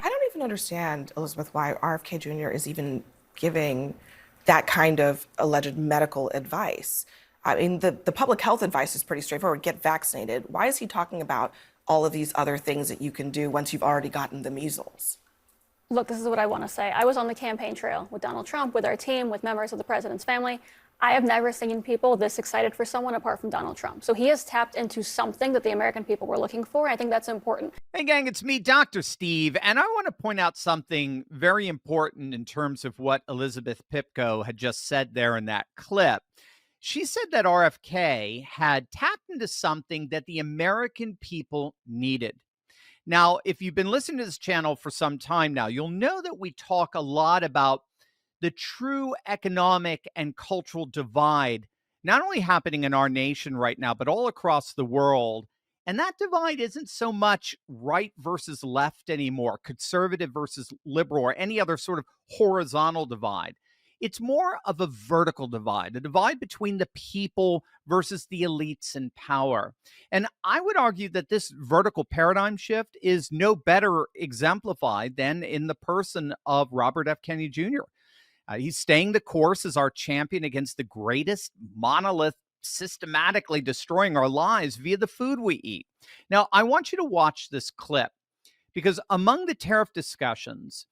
I don't even understand, Elizabeth, why RFK Jr. is even giving that kind of alleged medical advice. I mean, the public health advice is pretty straightforward. Get vaccinated. Why is he talking about all of these other things that you can do once you've already gotten the measles? Look, this is what I want to say. I was on the campaign trail with Donald Trump, with our team, with members of the president's family. I have never seen people this excited for someone apart from Donald Trump. So he has tapped into something that the American people were looking for. I think that's important. Hey, gang, it's me, Dr. Steve, and I want to point out something very important in terms of what Elizabeth Pipko had just said there in that clip. She said that RFK had tapped into something that the American people needed. Now, if you've been listening to this channel for some time now, you'll know that we talk a lot about the true economic and cultural divide, not only happening in our nation right now, but all across the world. And that divide isn't so much right versus left anymore, conservative versus liberal, or any other sort of horizontal divide. It's more of a vertical divide, a divide between the people versus the elites in power. And I would argue that this vertical paradigm shift is no better exemplified than in the person of Robert F. Kennedy Jr. He's staying the course as our champion against the greatest monolith systematically destroying our lives via the food we eat. Now, I want you to watch this clip because among the tariff discussions,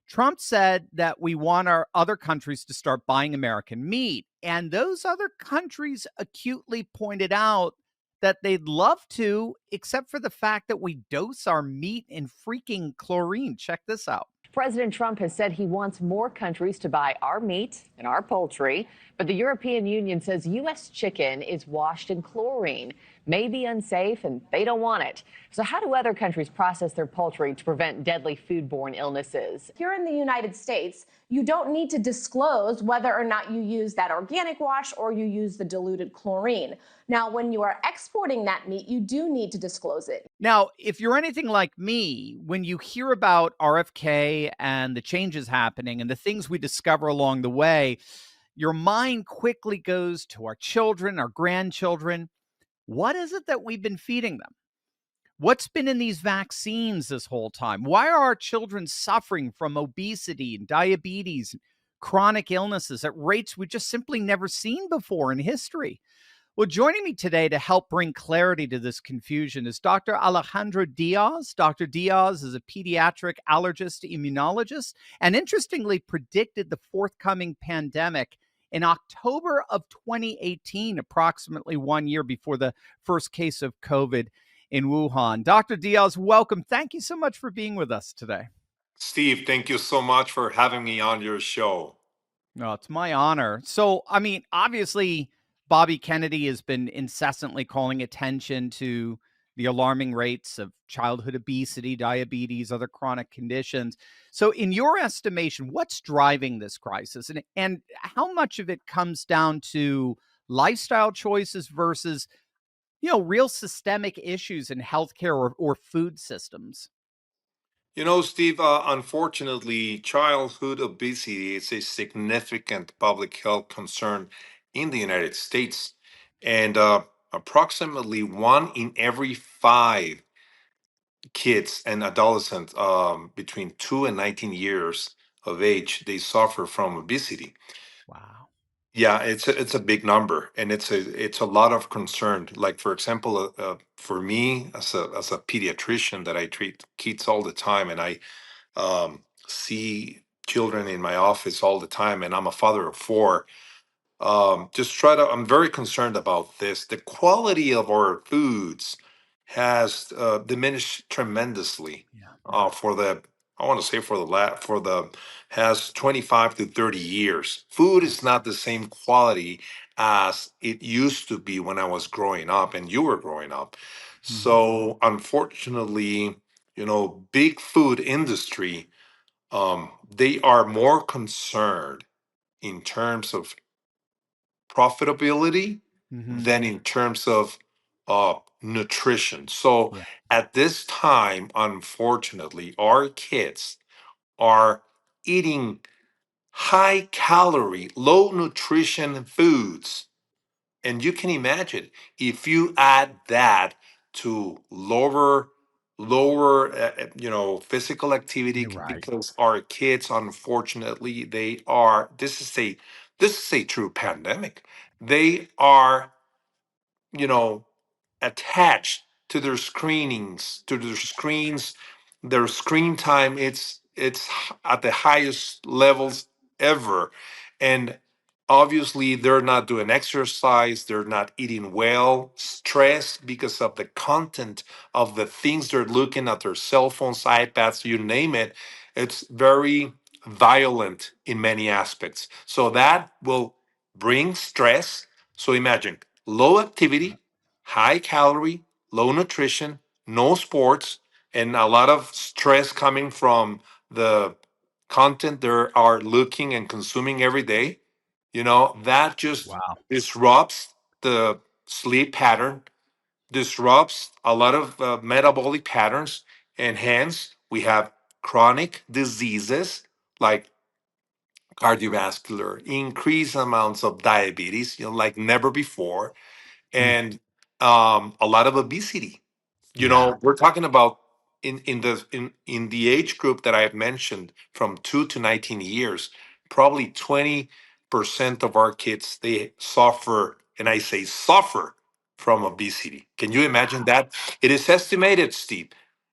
Trump said that we want our other countries to start buying American meat. And those other countries acutely pointed out that they'd love to, except for the fact that we dose our meat in freaking chlorine. Check this out. President Trump has said he wants more countries to buy our meat and our poultry, but the European Union says U.S. chicken is washed in chlorine, may be unsafe, and they don't want it. So how do other countries process their poultry to prevent deadly foodborne illnesses? Here in the United States, you don't need to disclose whether or not you use that organic wash or you use the diluted chlorine. Now, when you are exporting that meat, you do need to disclose it. Now, if you're anything like me, when you hear about RFK and the changes happening and the things we discover along the way, your mind quickly goes to our children, our grandchildren. What is it that we've been feeding them? What's been in these vaccines this whole time? Why are our children suffering from obesity and diabetes, chronic illnesses at rates we've just simply never seen before in history? Well, joining me today to help bring clarity to this confusion is Dr. Alejandro Diaz. Dr. Diaz is a pediatric allergist immunologist and interestingly predicted the forthcoming pandemic in October of 2018, approximately 1 year before the first case of COVID in Wuhan. Dr. Diaz, welcome. Thank you so much for being with us today. Steve, thank you so much for having me on your show. No, it's my honor. So, I mean, obviously, Bobby Kennedy has been incessantly calling attention to the alarming rates of childhood obesity, diabetes, other chronic conditions. So, in your estimation, what's driving this crisis, and how much of it comes down to lifestyle choices versus, real systemic issues in healthcare or food systems? You know, Steve, unfortunately, childhood obesity is a significant public health concern in the United States. And approximately one in every five kids and adolescents between 2 and 19 years of age, they suffer from obesity. Wow. Yeah, it's a big number, and it's a lot of concern. Like for example, for me as a pediatrician that I treat kids all the time, and I see children in my office all the time, and I'm a father of four. I'm very concerned about this. The quality of our foods has diminished tremendously Yeah. for the, I want to say for the has 25 to 30 years. Food is not the same quality as it used to be when I was growing up and you were growing up. Mhm. So unfortunately, big food industry, they are more concerned in terms of profitability Mhm. than in terms of nutrition. So Yeah. at this time, unfortunately, our kids are eating high calorie, low nutrition foods. And you can imagine if you add that to lower lower physical activity, You're right. because our kids, unfortunately, they are, this is a true pandemic. They are, you know attached to their screenings, to their screens. Their screen time, it's at the highest levels ever. And obviously they're not doing exercise, they're not eating well, stress because of the content of the things they're looking at, their cell phones, iPads, you name it. It's very violent in many aspects, so that will bring stress. So imagine low activity, high calorie, low nutrition, no sports, and a lot of stress coming from the content they are looking and consuming every day. That just Wow. disrupts the sleep pattern, disrupts a lot of metabolic patterns, and hence we have chronic diseases like cardiovascular, increased amounts of diabetes, like never before, Mm. and a lot of obesity. Yeah. We're talking about in the age group that I have mentioned, from 2 to 19 years, probably 20% of our kids, they suffer, and I say suffer, from obesity. Can you imagine that? It is estimated, Steve.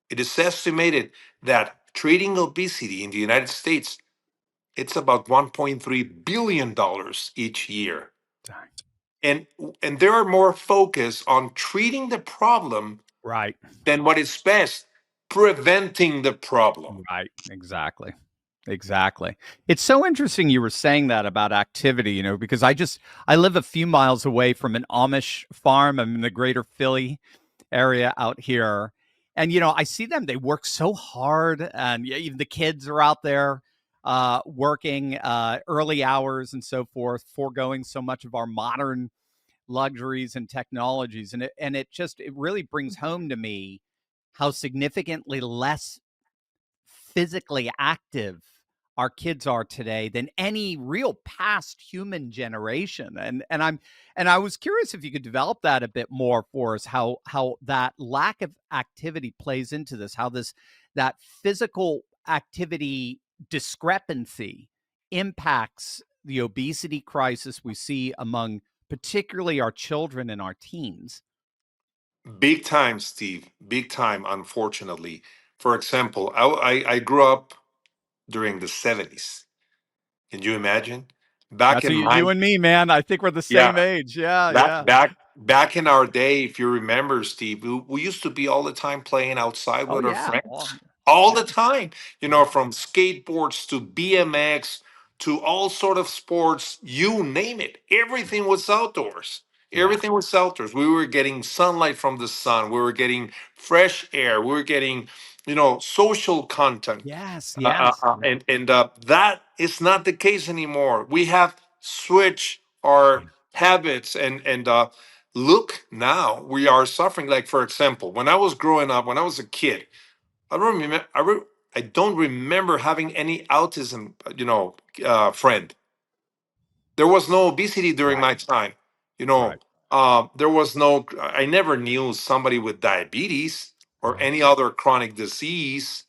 It is estimated that treating obesity in the United States, it's about $1.3 billion each year. Dang. And they are more focused on treating the problem Right. than what is best, preventing the problem. Right. Exactly. Exactly. It's so interesting you were saying that about activity, because I live a few miles away from an Amish farm. I'm in the greater Philly area out here. And I see them, they work so hard, and yeah, even the kids are out there working early hours and so forth, foregoing so much of our modern luxuries and technologies. And it really brings home to me how significantly less physically active our kids are today than any real past human generation. And I was curious if you could develop that a bit more for us, how that lack of activity plays into this, how that physical activity discrepancy impacts the obesity crisis we see among particularly our children and our teens. Big time, Steve. Big time, unfortunately. For example, I grew up during the 70s. Can you imagine? Back That's in you my, and me, man. I think we're the same yeah, age. Yeah, Back yeah. back in our day, if you remember, Steve, we used to be all the time playing outside Oh with our yeah. Oh, friends. All yeah. the time. Yeah. From skateboards to BMX to all sort of sports, you name it. Everything was outdoors. Yeah. Everything was outdoors. We were getting sunlight from the sun. We were getting fresh air. We were getting, social content. Yes, yes. Yeah. And that is not the case anymore. We have switched our habits, and look, now we are suffering. Like, for example, when I was growing up, when I was a kid, I don't remember. I don't remember having any autism, friend. There was no obesity during Right, my time. You know, right, there was no. I never knew somebody with diabetes or right. any other chronic disease,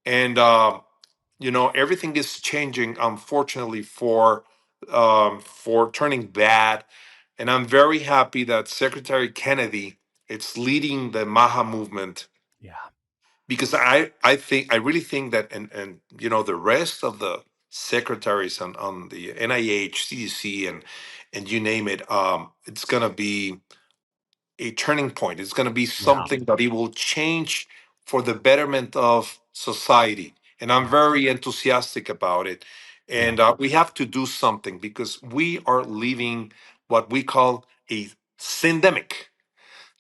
and everything is changing, unfortunately, for turning bad. And I'm very happy that Secretary Kennedy, it's leading the Maha movement, Yeah, because I really think that, and the rest of the secretaries on the NIH, CDC, and you name it, it's gonna be a turning point. It's going to be yeah, something that it will change for the betterment of society. And I'm yeah, very enthusiastic about it. yeah. And we have to do something, because we are living what we call a syndemic.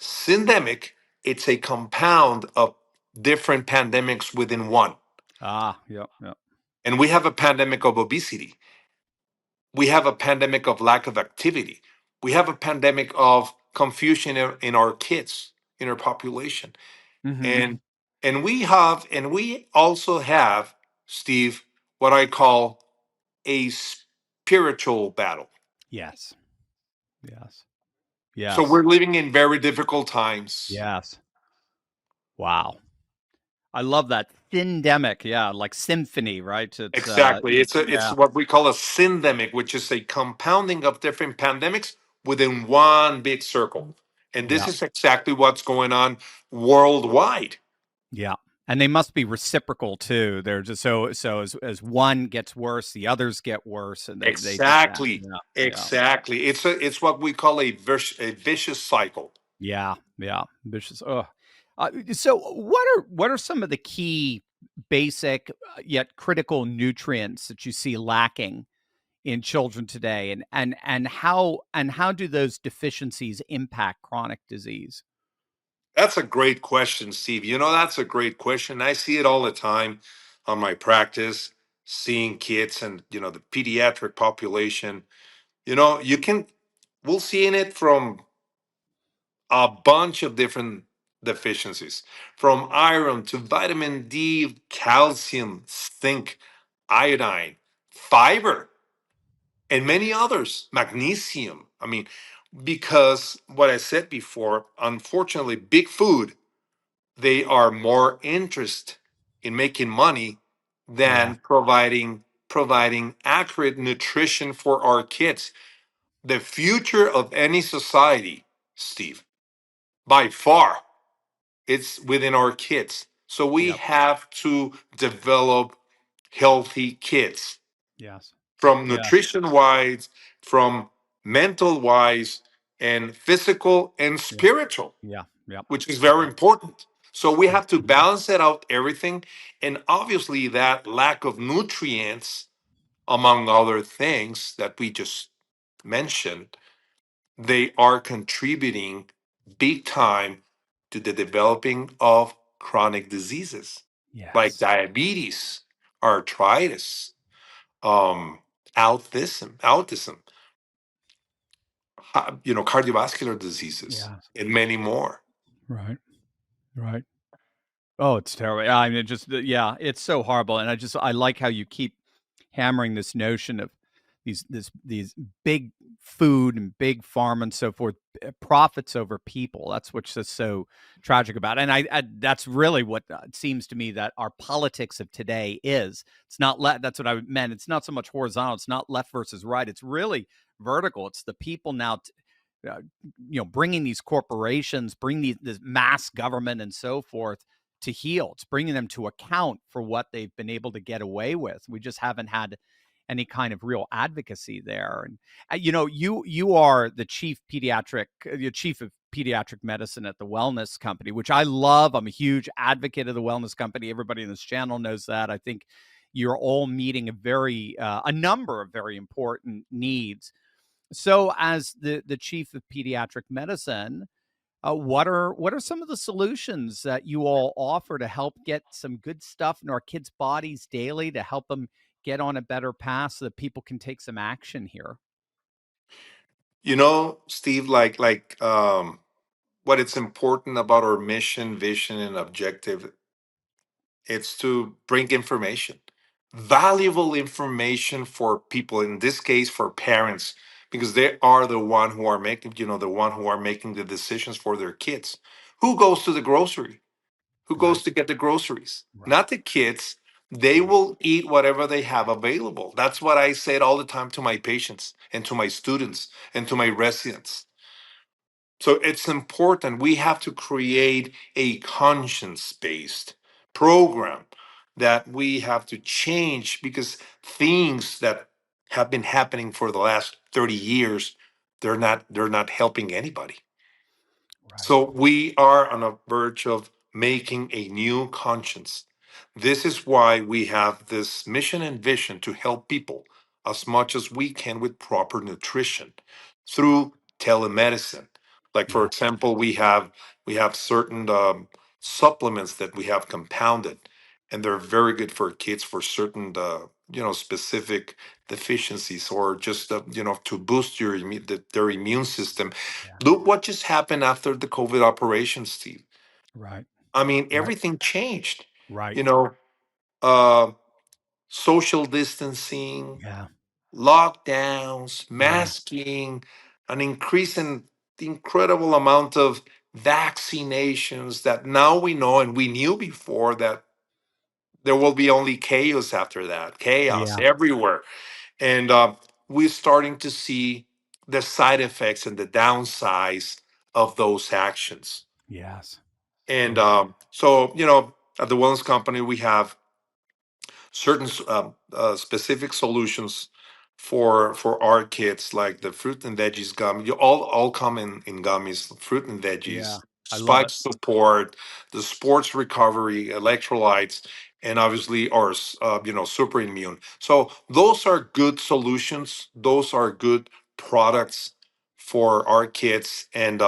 Syndemic, it's a compound of different pandemics within one. Ah, yep, yep. And we have a pandemic of obesity. We have a pandemic of lack of activity. We have a pandemic of confusion in our kids, in our population. Mhm. And we also have, Steve, what I call a spiritual battle. Yes, yes, So yes, we're living in very difficult times. yes. Wow. I love that. Syndemic, yeah, like symphony, right? It's Exactly. It's yeah, what we call a syndemic, which is a compounding of different pandemics within one big circle. And this yeah, is exactly what's going on worldwide. yeah. And they must be reciprocal too. They're just so as one gets worse, the others get worse, and they do that. Exactly. Yeah, yeah, Exactly. It's what we call a vicious cycle. yeah, yeah. Vicious. Oh, so what are some of the key, basic yet critical nutrients that you see lacking in children today, and how do those deficiencies impact chronic disease? That's a great question, Steve. That's a great question. I see it all the time on my practice, seeing kids and, the pediatric population. You can, we'll see in it from a bunch of different deficiencies, from iron to vitamin D, calcium, zinc, iodine, fiber, and many others, magnesium. I mean, because what I said before, unfortunately, big food, they are more interested in making money Yeah, than providing accurate nutrition for our kids. The future of any society, Steve, by far, it's within our kids. So we yep, have to develop healthy kids yes, from yes, nutrition wise, from mental wise, and physical and yeah, spiritual, yeah, yep, which is very yep, important. So we yep, have to balance it out, everything. And obviously, that lack of nutrients, among other things that we just mentioned, they are contributing big time to the developing of chronic diseases like yes, diabetes, arthritis, um, autism, cardiovascular diseases, yes, and many more. right, right. Oh, it's terrible. Yeah, I mean, it just yeah, it's so horrible, and I like how you keep hammering this notion of these big food and big pharma and so forth, profits over people. That's what's just so tragic about it. And I that's really what it seems to me that our politics of today is. It's not that's what I meant. It's not so much horizontal. It's not left versus right. It's really vertical. It's the people now. Uh, bringing these corporations, bring this mass government and so forth to heel. It's bringing them to account for what they've been able to get away with. We just haven't had any kind of real advocacy there. And you are the chief of pediatric medicine at the Wellness Company, which I love. I'm a huge advocate of the Wellness Company. Everybody in this channel knows that. I think you're all meeting a number of very important needs. So, as the chief of pediatric medicine, what are some of the solutions that you all offer to help get some good stuff in our kids' bodies daily to help them get on a better path so that people can take some action here? Steve, what it's important about our mission, vision, and objective, it's to bring information, valuable information for people, in this case for parents, because they are the one who are making, the decisions for their kids. Who goes to the grocery? Who Right, goes to get the groceries? right, Not the kids. They right, will eat whatever they have available. That's what I said all the time to my patients and to my students and to my residents. So it's important. We have to create a conscience based program that we have to change, because things that have been happening for the last 30 years, they're not helping anybody. right. So we are on a verge of making a new conscience. This is why we have this mission and vision to help people as much as we can with proper nutrition through telemedicine. Like for Yeah, example, we have certain supplements that we have compounded, and they're very good for kids for certain specific deficiencies, or just to boost their immune system. yeah, Look what just happened after the COVID operation, Steve. right, I mean, right, everything changed. right. You know, uh, social distancing, Yeah, lockdowns, yeah, masking, an increase in the incredible amount of vaccinations that now we know, and we knew before, that there will be only chaos after that, chaos Yeah. everywhere. And we're starting to see the side effects and the downsides of those actions. Yes. And Yeah. so, at the Wellness Company, we have certain specific solutions for our kids, like the fruit and veggies gum. You all come in gummies, fruit and Yeah. veggies, I love spike it. support, the sports recovery, electrolytes, and obviously our super immune. So those are good solutions. Those are good products for our kids. And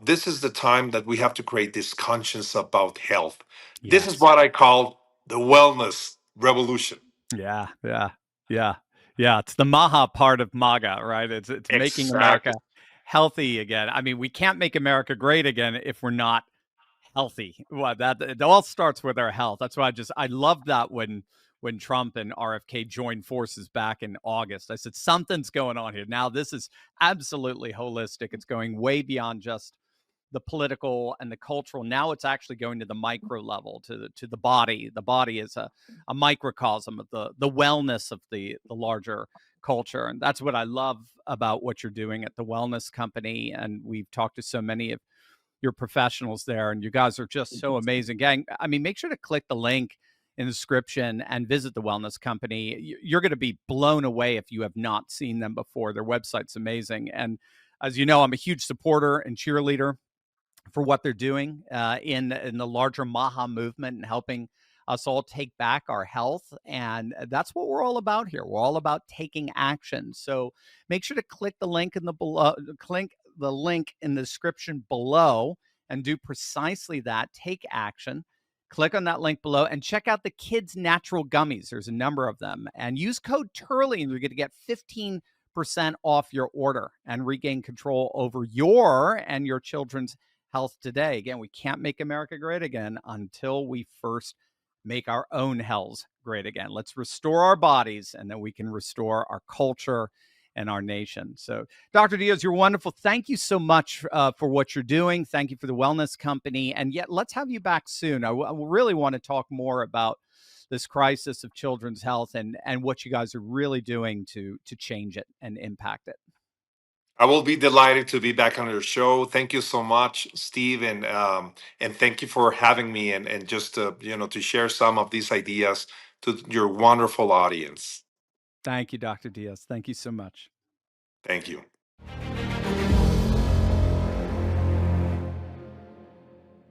this is the time that we have to create this conscience about health. This is Yes. what I call the wellness revolution. Yeah. Yeah. Yeah. Yeah. It's the Maha part of MAGA, right? It's making Exactly. America healthy again. I mean, we can't make America great again if we're not healthy. Well, that it all starts with our health. That's why I loved that when Trump and RFK joined forces back in August. I said something's going on here. Now this is absolutely holistic. It's going way beyond just the political and the cultural. Now it's actually going to the micro level, to the body. The body is a microcosm of the wellness of the larger culture. And that's what I love about what you're doing at the Wellness Company. And we've talked to so many of your professionals there, and you guys are just so amazing, gang. I mean, make sure to click the link in the description and visit the Wellness Company. You're going to be blown away if you have not seen them before. Their website's amazing, and as you know, I'm a huge supporter and cheerleader for what they're doing in the larger Maha movement and helping us all take back our health. And that's what we're all about here. We're all about taking action. So make sure to click the link in the link in the description below and do precisely that. Take action. Click on that link below and check out the kids' natural gummies. There's a number of them. And use code Turley and you're going to get 15% off your order and regain control over your and your children's health today. Again, we can't make America great again until we first make our own hells great again. Let's restore our bodies, and then we can restore our culture and our nation. So, Dr. Diaz, you're wonderful. Thank you so much for what you're doing. Thank you for the Wellness Company. And yet, let's have you back soon. I really want to talk more about this crisis of children's health and what you guys are really doing to change it and impact it. I will be delighted to be back on your show. Thank you so much, Steve, and thank you for having me and just to share some of these ideas to your wonderful audience. Thank you, Dr. Diaz. Thank you so much. Thank you.